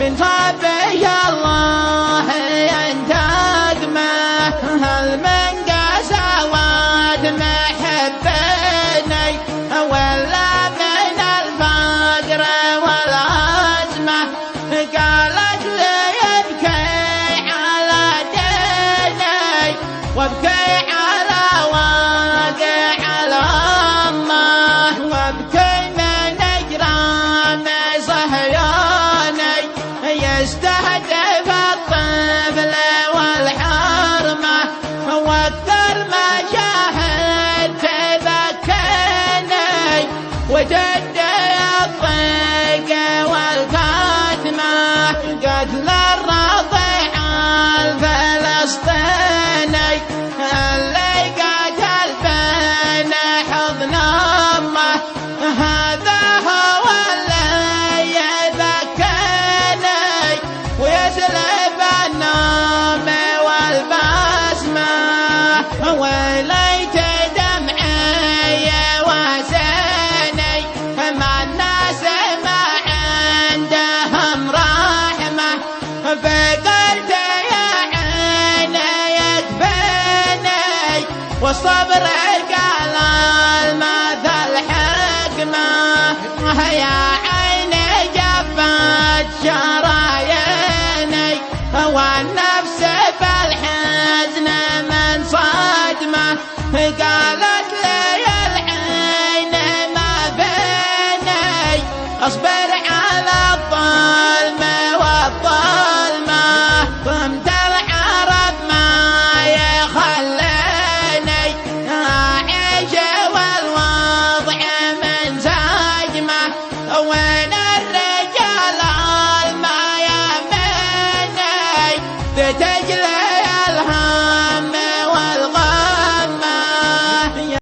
من صبي الله ينتقمه، هل من قساوات محبني ولا من الفقر والأزمة؟ قالت لي ابكي على ديني وابكي على واقع الأمة، وابكي من إجرام صهيوني يستهدف الطفل والحرمة، واكثر مشاهد تبكيني وتدي الضيق والكتمة، قتل الرضيع الفلسطيني اللي قتل بين حضن امه، هذا هو اللي يبكيني ويسلب النوم والبسمه، وليت دمعي وزيني مع الناس ما عندهم رحمه، فقلت يا عيني يكفيني والصبر قال المثل حكمه، يا عيني جفت شراييني والنفس بالحزن من صدمه، قالت لي العين ما بيني اصبر على الظلم والظلمه، قمت العرب ما يخليني اعيش والوضع من زجمه، وين الرجال ما يمني بتجلى